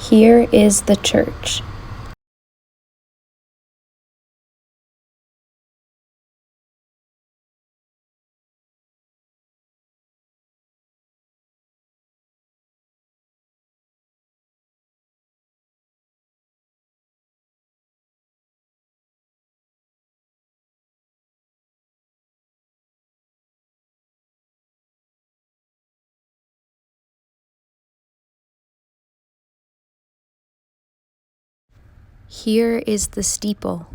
Here is the church. Here is the steeple.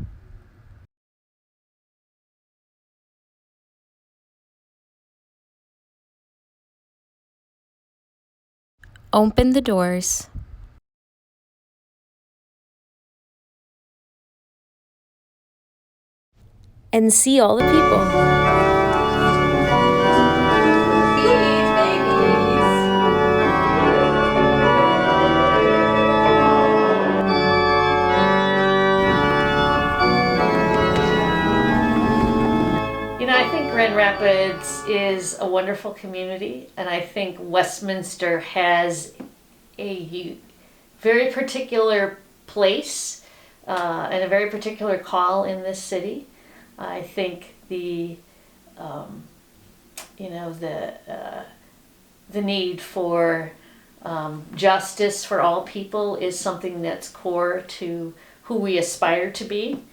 Open the doors. And see all the people. I think Grand Rapids is a wonderful community, and I think Westminster has a very particular place and a very particular call in this city. I think the need for justice for all people is something that's core to who we aspire to be.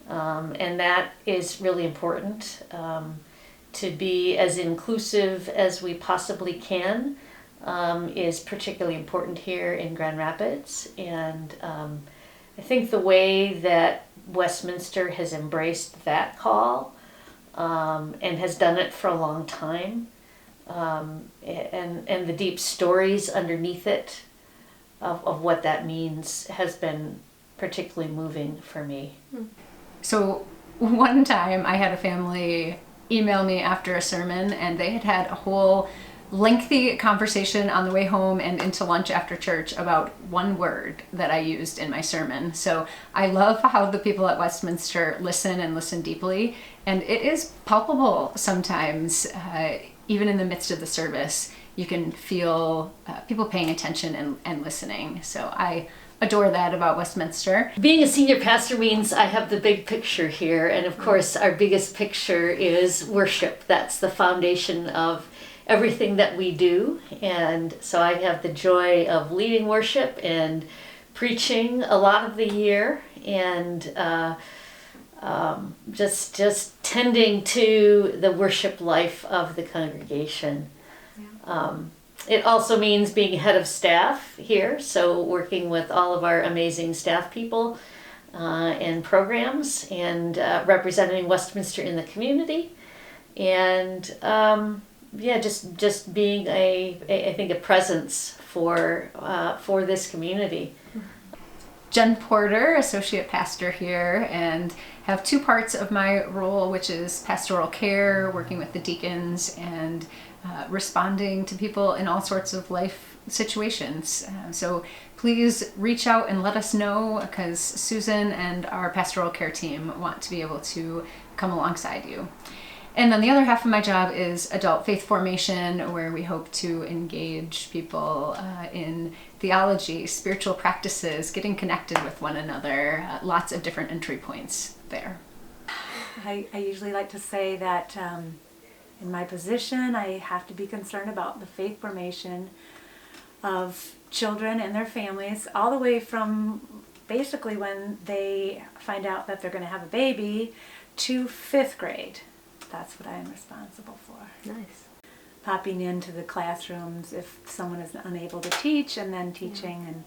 And that is really important, to be as inclusive as we possibly can is particularly important here in Grand Rapids. And I think the way that Westminster has embraced that call and has done it for a long time, and the deep stories underneath it of what that means has been particularly moving for me. So one time I had a family email me after a sermon, and they had a whole lengthy conversation on the way home and into lunch after church about one word that I used in my sermon. So I love how the people at Westminster listen and listen deeply, and it is palpable sometimes, even in the midst of the service. You can feel people paying attention and listening. So I adore that about Westminster. Being a senior pastor means I have the big picture here, and of course our biggest picture is worship. That's the foundation of everything that we do, and so I have the joy of leading worship and preaching a lot of the year, and just tending to the worship life of the congregation. It also means being head of staff here, so working with all of our amazing staff people and programs, and representing Westminster in the community, and just being I think a presence for this community. Jen Porter, associate pastor here, and have two parts of my role, which is pastoral care, working with the deacons, and responding to people in all sorts of life situations. So please reach out and let us know, because Susan and our pastoral care team want to be able to come alongside you. And then the other half of my job is adult faith formation, where we hope to engage people in theology, spiritual practices, getting connected with one another, lots of different entry points there. I usually like to say that in my position, I have to be concerned about the faith formation of children and their families, all the way from basically when they find out that they're going to have a baby to 5th grade. That's what I am responsible for. Nice. Popping into the classrooms if someone is unable to teach, and then teaching, and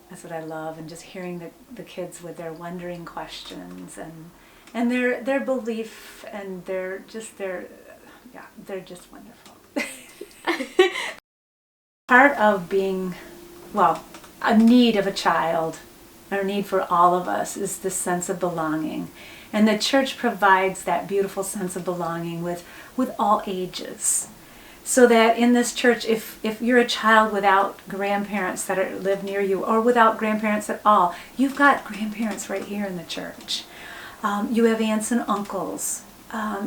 that's what I love, and just hearing the kids with their wondering questions and their belief, and they're just wonderful. Part of being, a need of a child, or a need for all of us, is this sense of belonging. And the church provides that beautiful sense of belonging with all ages. So that in this church, if you're a child without grandparents that live near you, or without grandparents at all, you've got grandparents right here in the church. You have aunts and uncles.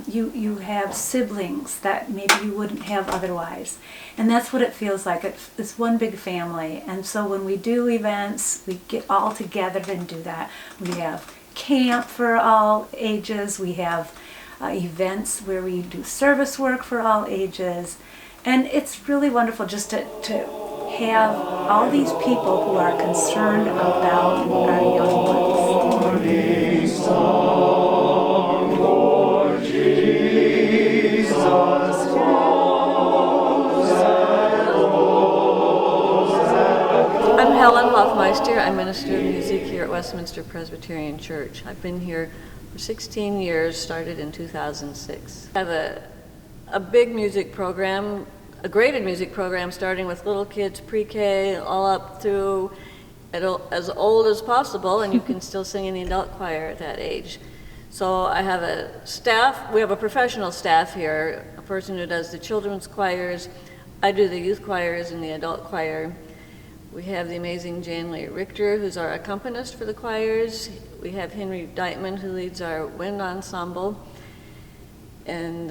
you have siblings that maybe you wouldn't have otherwise. And that's what it feels like. It's one big family. And so when we do events, we get all together and do that. We have camp for all ages. We have events where we do service work for all ages. And it's really wonderful just to have all these people who are concerned about our young ones. I'm Helen Hoffmeister. I'm Minister of Music here at Westminster Presbyterian Church. I've been here for 16 years, started in 2006. I have a big music program, a graded music program, starting with little kids, pre-K, all up through as old as possible, and you can still sing in the adult choir at that age. So I have a staff, we have a professional staff here, a person who does the children's choirs, I do the youth choirs and the adult choir. We have the amazing Jan Lee Richter, who's our accompanist for the choirs. We have Henry Deitman, who leads our wind ensemble. And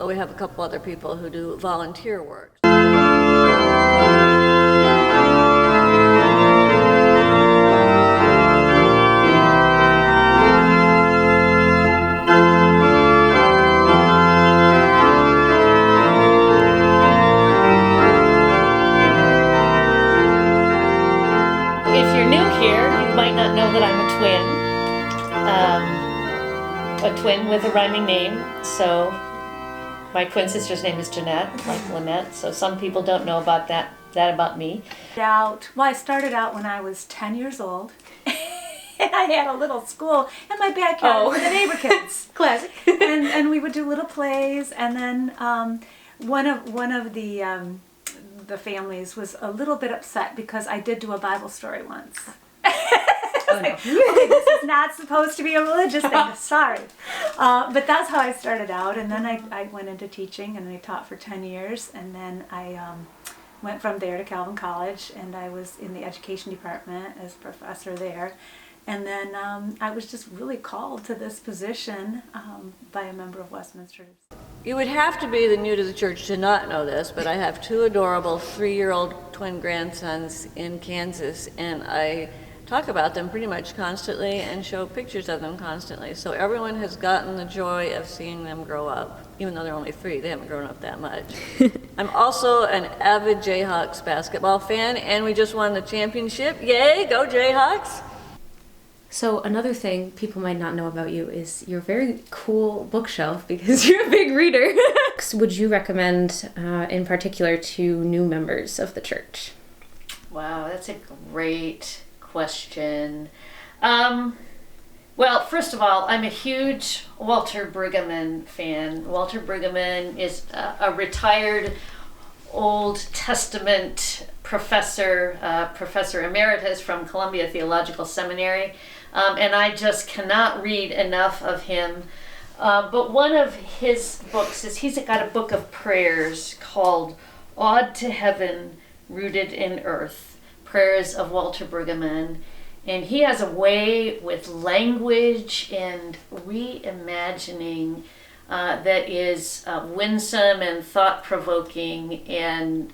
we have a couple other people who do volunteer work. If you're new here, you might not know that I'm a twin with a rhyming name. So my twin sister's name is Jeanette, like Lynette. So some people don't know about that about me. I started out when I was 10 years old. And I had a little school in my backyard with the neighbor kids. Classic. and we would do little plays, and then one of the families was a little bit upset because I did do a Bible story once. Oh, no. Okay, this is not supposed to be a religious thing. Sorry. But that's how I started out, and then I went into teaching, and I taught for 10 years, and then I went from there to Calvin College, and I was in the education department as a professor there. And then I was just really called to this position by a member of Westminster. You would have to be new to the church to not know this, but I have two adorable 3-year-old twin grandsons in Kansas, and I talk about them pretty much constantly and show pictures of them constantly. So everyone has gotten the joy of seeing them grow up. Even though they're only 3, they haven't grown up that much. I'm also an avid Jayhawks basketball fan, and we just won the championship. Yay, go Jayhawks! So another thing people might not know about you is your very cool bookshelf because you're a big reader. Would you recommend in particular to new members of the church? Wow, that's a great question. Well, first of all, I'm a huge Walter Brueggemann fan. Walter Brueggemann is a retired Old Testament professor, Professor Emeritus from Columbia Theological Seminary. And I just cannot read enough of him. But one of his books is, he's got a book of prayers called Awed to Heaven, Rooted in Earth, Prayers of Walter Brueggemann. And he has a way with language and reimagining that is winsome and thought-provoking, and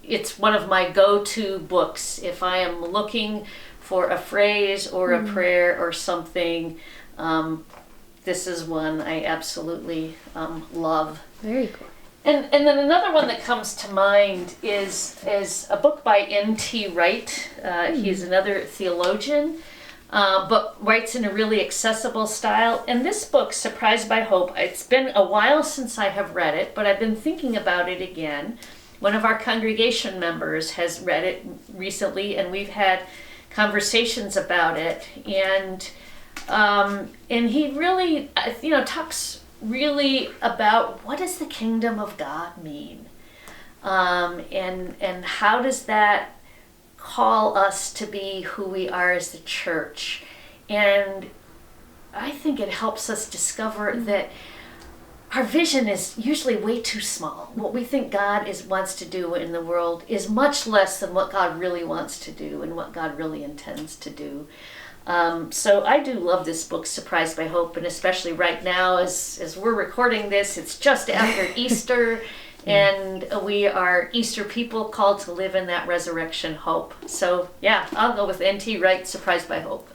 it's one of my go-to books if I am looking for a phrase or a prayer or something. This is one I absolutely love. Very cool. And then another one that comes to mind is a book by N.T. Wright. He's another theologian, but writes in a really accessible style. And this book, Surprised by Hope, it's been a while since I have read it, but I've been thinking about it again. One of our congregation members has read it recently, and we've had conversations about it. And he really, talks really about what does the kingdom of God mean, and how does that call us to be who we are as the church. And I think it helps us discover that our vision is usually way too small. What we think God wants to do in the world is much less than what God really wants to do and what God really intends to do. So I do love this book, Surprised by Hope, and especially right now as we're recording this, it's just after Easter, and we are Easter people called to live in that resurrection hope. So yeah, I'll go with N.T. Wright, Surprised by Hope.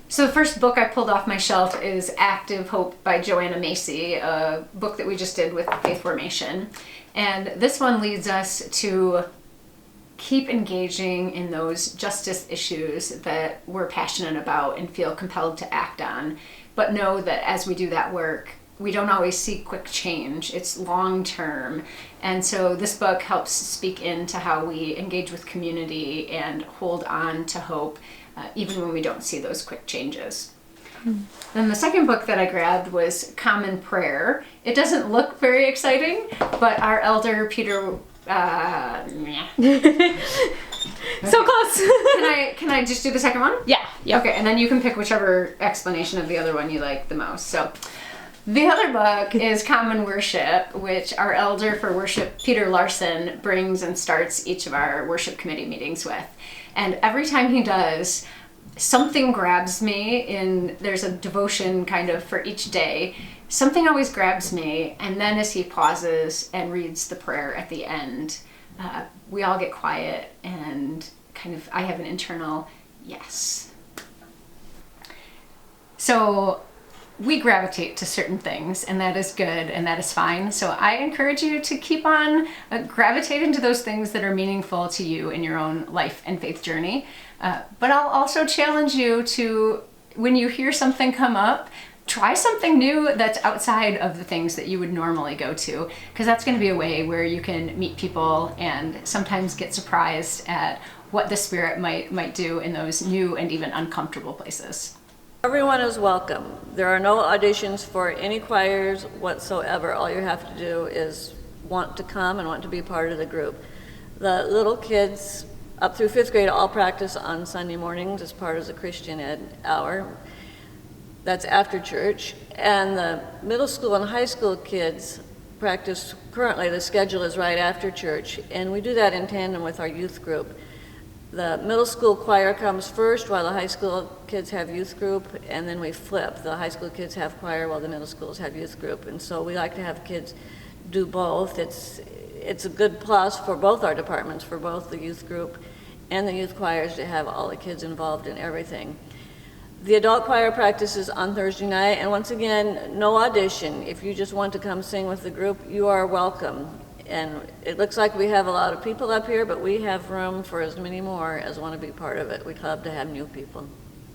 So the first book I pulled off my shelf is Active Hope by Joanna Macy, a book that we just did with Faith Formation. And this one leads us to keep engaging in those justice issues that we're passionate about and feel compelled to act on, but know that as we do that work, we don't always see quick change. It's long term. And so this book helps speak into how we engage with community and hold on to hope, even when we don't see those quick changes. Then the second book that I grabbed was Common Prayer. It doesn't look very exciting, but our elder Peter So close. Can I just do the second one? Yeah. Okay, and then you can pick whichever explanation of the other one you like the most. So the other book is Common Worship, which our elder for worship, Peter Larson, brings and starts each of our worship committee meetings with. And every time he does, something grabs me there's a devotion kind of for each day. Something always grabs me, and then as he pauses and reads the prayer at the end, we all get quiet and kind of, I have an internal yes. So we gravitate to certain things, and that is good and that is fine. So I encourage you to keep on gravitating to those things that are meaningful to you in your own life and faith journey. But I'll also challenge you to, when you hear something come up, try something new that's outside of the things that you would normally go to, because that's going to be a way where you can meet people and sometimes get surprised at what the Spirit might do in those new and even uncomfortable places. Everyone is welcome. There are no auditions for any choirs whatsoever. All you have to do is want to come and want to be part of the group. The little kids up through 5th grade all practice on Sunday mornings as part of the Christian Ed hour. That's after church. And the middle school and high school kids practice currently, the schedule is right after church, and we do that in tandem with our youth group. The middle school choir comes first while the high school kids have youth group, and then we flip. The high school kids have choir while the middle schools have youth group. And so we like to have kids do both. It's a good plus for both our departments, for both the youth group and the youth choirs, to have all the kids involved in everything. The adult choir practices on Thursday night, and once again, no audition. If you just want to come sing with the group, you are welcome. And it looks like we have a lot of people up here, but we have room for as many more as want to be part of it. We'd love to have new people.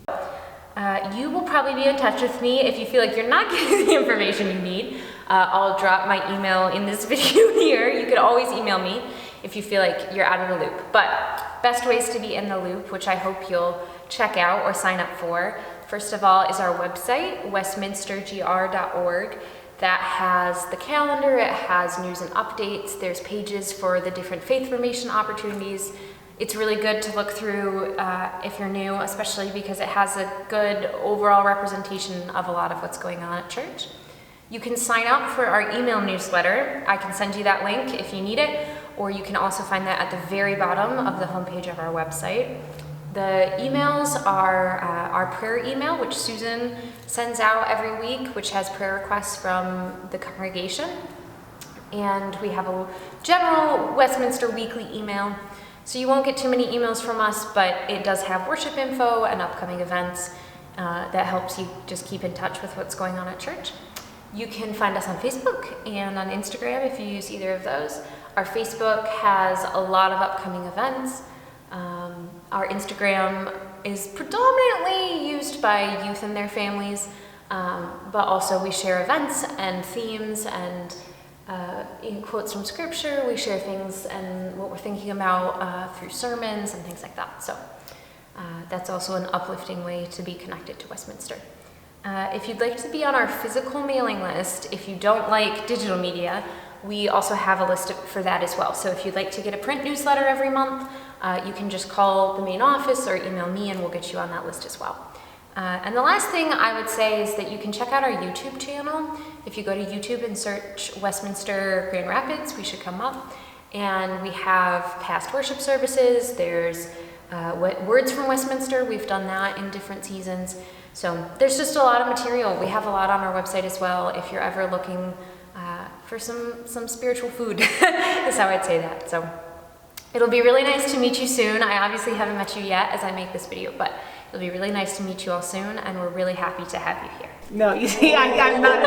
You will probably be in touch with me if you feel like you're not getting the information you need. I'll drop my email in this video here. You could always email me if you feel like you're out of the loop. But best ways to be in the loop, which I hope you'll check out or sign up for, first of all, is our website, westminstergr.org. That has the calendar, it has news and updates, there's pages for the different faith formation opportunities. It's really good to look through if you're new, especially because it has a good overall representation of a lot of what's going on at church. You can sign up for our email newsletter. I can send you that link if you need it, or you can also find that at the very bottom of the homepage of our website. The emails are our prayer email, which Susan sends out every week, which has prayer requests from the congregation. And we have a general Westminster weekly email. So you won't get too many emails from us, but it does have worship info and upcoming events that helps you just keep in touch with what's going on at church. You can find us on Facebook and on Instagram if you use either of those. Our Facebook has a lot of upcoming events. Our Instagram is predominantly used by youth and their families, but also we share events and themes and in quotes from scripture. We share things and what we're thinking about through sermons and things like that. So that's also an uplifting way to be connected to Westminster. If you'd like to be on our physical mailing list, if you don't like digital media, we also have a list for that as well. So if you'd like to get a print newsletter every month, you can just call the main office or email me and we'll get you on that list as well. And the last thing I would say is that you can check out our YouTube channel. If you go to YouTube and search Westminster Grand Rapids, we should come up. And we have past worship services. There's Words from Westminster. We've done that in different seasons. So there's just a lot of material. We have a lot on our website as well if you're ever looking for some spiritual food, is how I'd say that. So it'll be really nice to meet you soon. I obviously haven't met you yet as I make this video, but it'll be really nice to meet you all soon, and we're really happy to have you here. No, you see, I'm not.